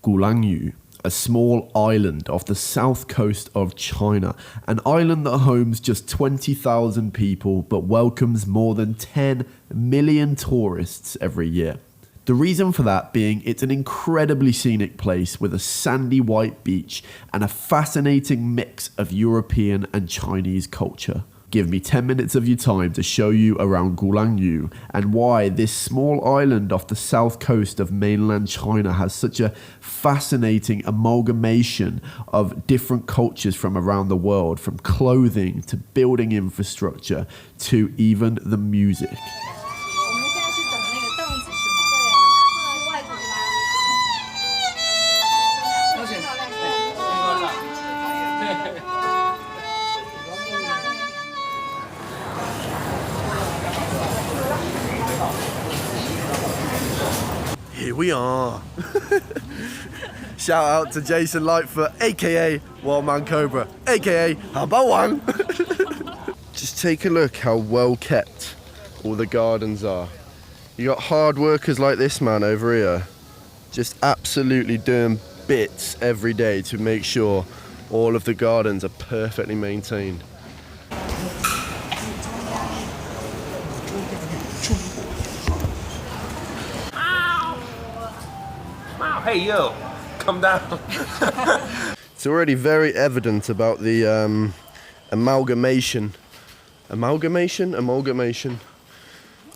Gulanyu, a small island off the south coast of China, an island that homes just 20,000 people but welcomes more than 10 million tourists every year. The reason for that being it's an incredibly scenic place with a sandy white beach and a fascinating mix of European and Chinese culture. Give me 10 minutes of your time to show you around Gulanyu and why this small island off the south coast of mainland China has such a fascinating amalgamation of different cultures from around the world, from clothing to building infrastructure to even the music. Here we are. Shout out to Jason Lightfoot, aka Wildman Cobra, aka Haba Wang. Just take a look how well kept all the gardens are. You got hard workers like this man over here, just absolutely doing bits every day to make sure all of the gardens are perfectly maintained. Hey, yo, come down. It's already very evident about the amalgamation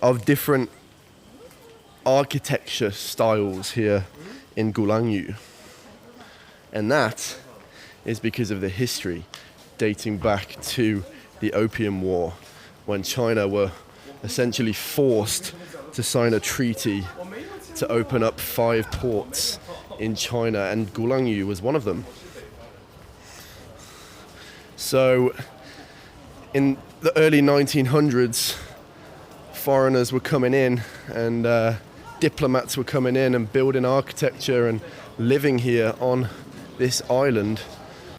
of different architecture styles here in Gulanyu. And that is because of the history dating back to the Opium War, when China were essentially forced to sign a treaty to open up 5 ports in China, and Gulanyu was one of them. So in the early 1900s, foreigners were coming in and diplomats were coming in and building architecture and living here on this island.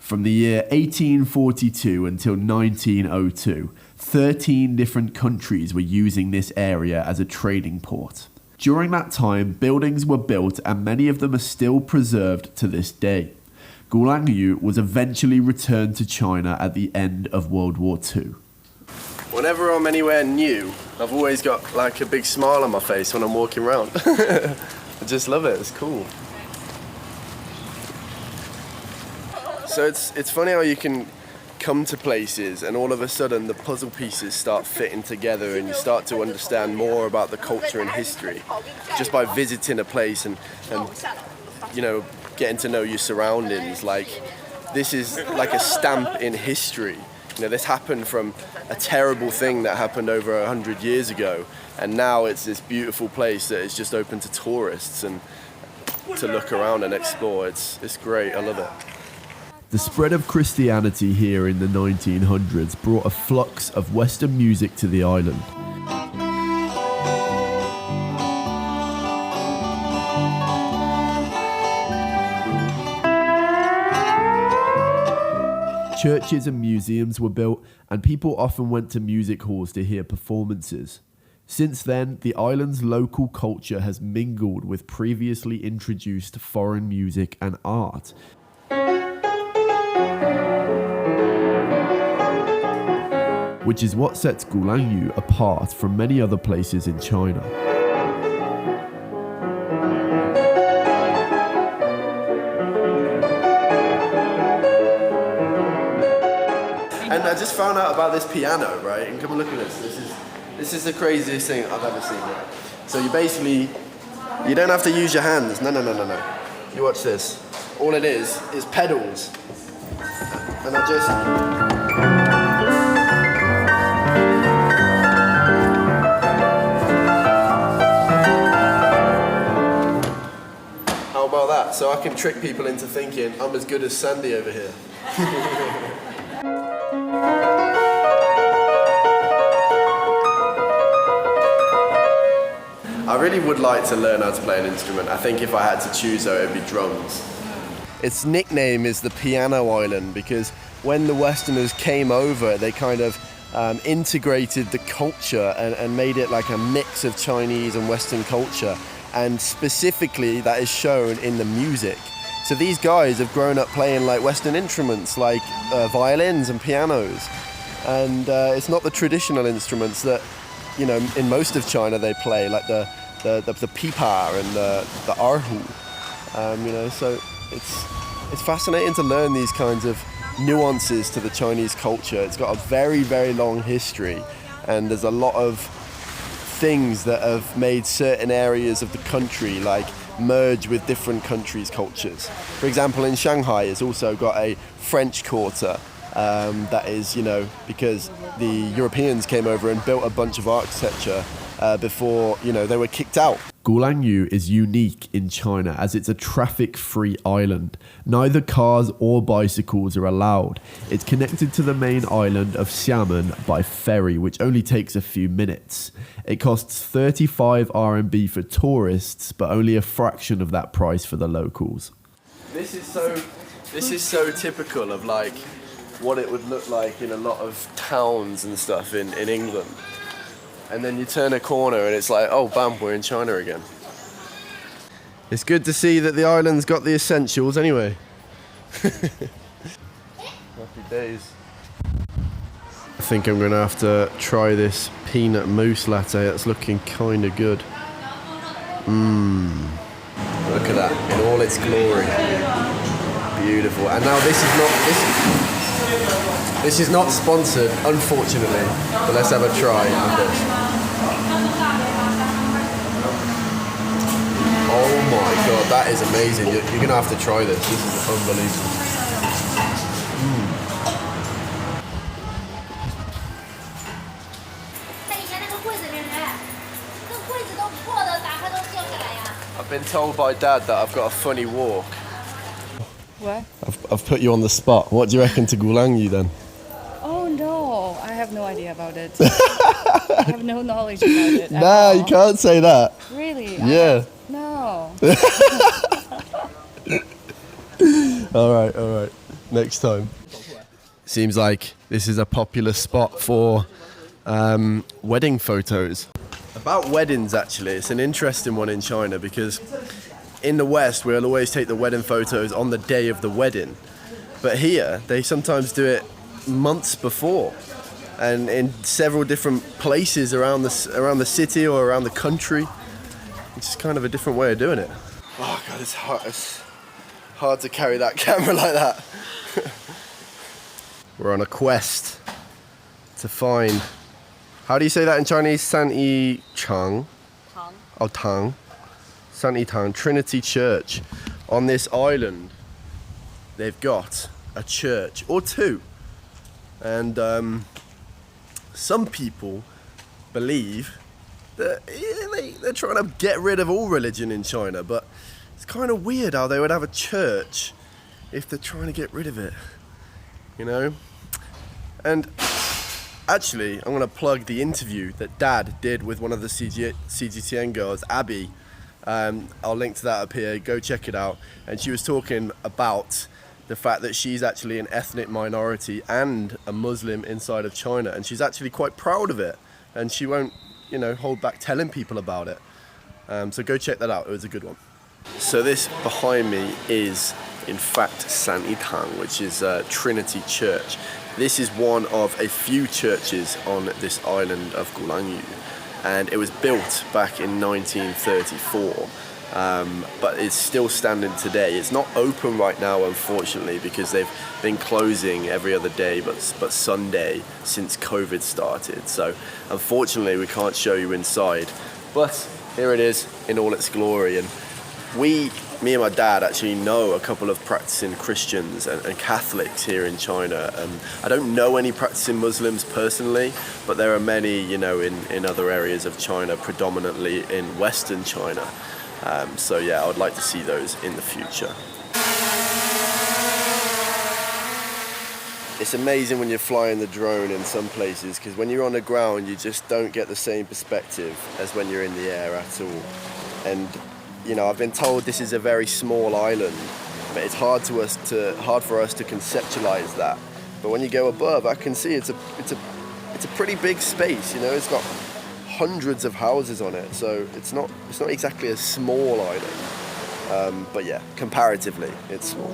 From the year 1842 until 1902, 13 different countries were using this area as a trading port. During that time, buildings were built and many of them are still preserved to this day. Gulanyu was eventually returned to China at the end of World War II. Whenever I'm anywhere new, I've always got like a big smile on my face when I'm walking around. I just love it, it's cool. So it's funny how you can come to places and all of a sudden the puzzle pieces start fitting together and you start to understand more about the culture and history just by visiting a place and you know, getting to know your surroundings. Like, this is like a stamp in history. You know, this happened from a terrible thing that happened over 100 years ago, and now it's this beautiful place that is just open to tourists and to look around and explore. It's great, I love it. The spread of Christianity here in the 1900s brought a flux of Western music to the island. Churches and museums were built, and people often went to music halls to hear performances. Since then, the island's local culture has mingled with previously introduced foreign music and art. Which is what sets Gulanyu apart from many other places in China. And I just found out about this piano, right? And come and look at this. This is the craziest thing I've ever seen, right? So you don't have to use your hands. No. You watch this. All it is pedals. And I just... So I can trick people into thinking I'm as good as Sandy over here. I really would like to learn how to play an instrument. I think if I had to choose though, it'd be drums. Its nickname is the Piano Island because when the Westerners came over, they kind of integrated the culture and made it like a mix of Chinese and Western culture. And specifically that is shown in the music. So these guys have grown up playing like Western instruments, like violins and pianos, and it's not the traditional instruments that, you know, in most of China they play, like the pipa and the erhu. You know, so it's fascinating to learn these kinds of nuances to the Chinese culture. It's got a very, very long history, and there's a lot of things that have made certain areas of the country like merge with different countries' cultures. For example, in Shanghai, it's also got a French quarter that is, you know, because the Europeans came over and built a bunch of architecture before, you know, they were kicked out. Gulanyu is unique in China as it's a traffic-free island. Neither cars or bicycles are allowed. It's connected to the main island of Xiamen by ferry, which only takes a few minutes. It costs 35 RMB for tourists, but only a fraction of that price for the locals. This is so typical of like what it would look like in a lot of towns and stuff in England. And then you turn a corner and it's like, oh, bam, we're in China again. It's good to see that the island's got the essentials anyway. Happy days. I think I'm going to have to try this peanut mousse latte. That's looking kind of good. Look at that, in all its glory. Beautiful. And now this is not sponsored, unfortunately, but let's have a try of this. Oh my god, that is amazing. You're going to have to try this. This is unbelievable. I've been told by Dad that I've got a funny walk. What? I've put you on the spot. What do you reckon to Gulanyu then? Oh no, I have no idea about it. I have no knowledge about it. At Nah, all. you can't say that. Really? Yeah. No. All right. Next time. Seems like this is a popular spot for wedding photos. About weddings, actually, it's an interesting one in China because in the West, we'll always take the wedding photos on the day of the wedding. But here, they sometimes do it months before and in several different places around the city or around the country. It's just kind of a different way of doing it. Oh, God, it's hard to carry that camera like that. We're on a quest to find... How do you say that in Chinese? Sanyi Chang? Tang. Oh, Tang. Sanyi Tang, Trinity Church. On this island, they've got a church, or two. And some people believe that they're trying to get rid of all religion in China, but it's kind of weird how they would have a church if they're trying to get rid of it, you know? And actually, I'm going to plug the interview that Dad did with one of the CGTN girls, Abby. I'll link to that up here, go check it out. And she was talking about the fact that she's actually an ethnic minority and a Muslim inside of China, and she's actually quite proud of it, and she won't, you know, hold back telling people about it. So go check that out, it was a good one. So this behind me is in fact Sanyi Tang, which is Trinity Church. This is one of a few churches on this island of Gulanyu, and it was built back in 1934, but it's still standing today. It's not open right now, unfortunately, because they've been closing every other day but Sunday since COVID started. So unfortunately we can't show you inside, but here it is in all its glory. And me and my dad actually know a couple of practicing Christians and Catholics here in China. I don't know any practicing Muslims personally, but there are many, you know, in other areas of China, predominantly in Western China. So yeah, I would like to see those in the future. It's amazing when you're flying the drone in some places, because when you're on the ground, you just don't get the same perspective as when you're in the air at all. And you know, I've been told this is a very small island, but it's hard for us to conceptualize that. But when you go above, I can see it's a pretty big space. You know, it's got hundreds of houses on it, so it's not exactly a small island. But yeah, comparatively, it's small.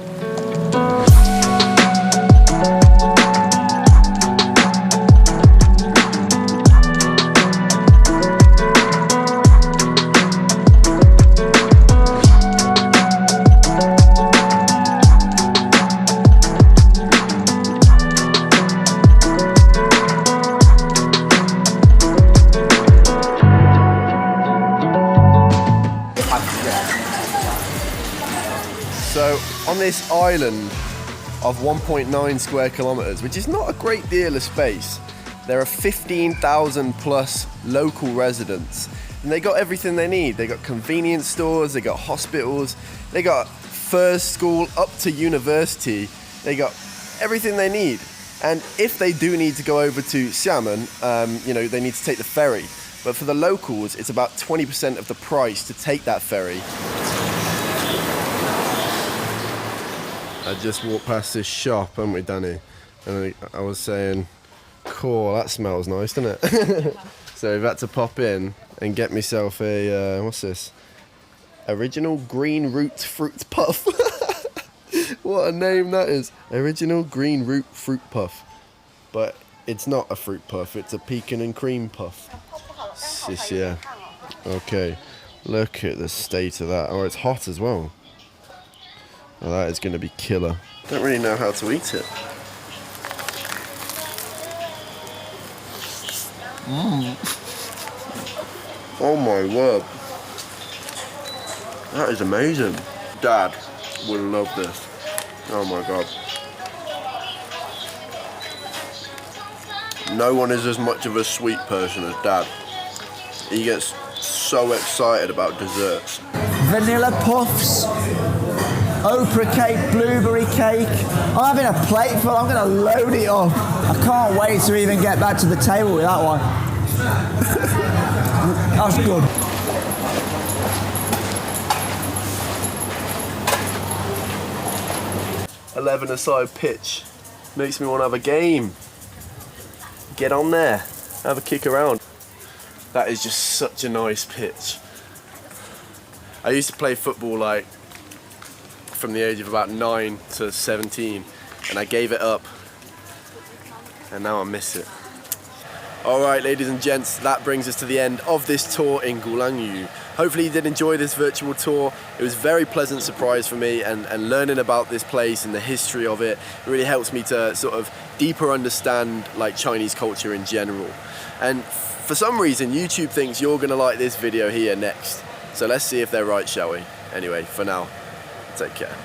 So on this island of 1.9 square kilometers, which is not a great deal of space, there are 15,000 plus local residents, and they got everything they need. They got convenience stores, they got hospitals, they got first school up to university, they got everything they need. And if they do need to go over to Xiamen, you know, they need to take the ferry. But for the locals, it's about 20% of the price to take that ferry. I just walked past this shop, haven't we, Danny? And I was saying, cool, that smells nice, doesn't it? So I've had to pop in and get myself a, what's this? Original green root fruit puff. What a name that is. Original green root fruit puff. But it's not a fruit puff, it's a pecan and cream puff. Yeah. Okay, look at the state of that. Oh, it's hot as well. Oh, that is going to be killer. Don't really know how to eat it. Oh my word. That is amazing. Dad will love this. Oh my god. No one is as much of a sweet person as Dad. He gets so excited about desserts. Vanilla puffs, Oprah cake, blueberry cake. I'm having a plate full, I'm gonna load it up. I can't wait to even get back to the table with that one. That's good. $11-a-side pitch. Makes me want to have a game. Get on there, have a kick around. That is just such a nice pitch. I used to play football like from the age of about 9 to 17, and I gave it up, and now I miss it. Alright, ladies and gents, that brings us to the end of this tour in Gulangyu. Hopefully you did enjoy this virtual tour. It was a very pleasant surprise for me, and learning about this place and the history of it really helps me to sort of deeper understand like Chinese culture in general. And for some reason YouTube thinks you're gonna like this video here next. So let's see if they're right, shall we? Anyway, for now, take care.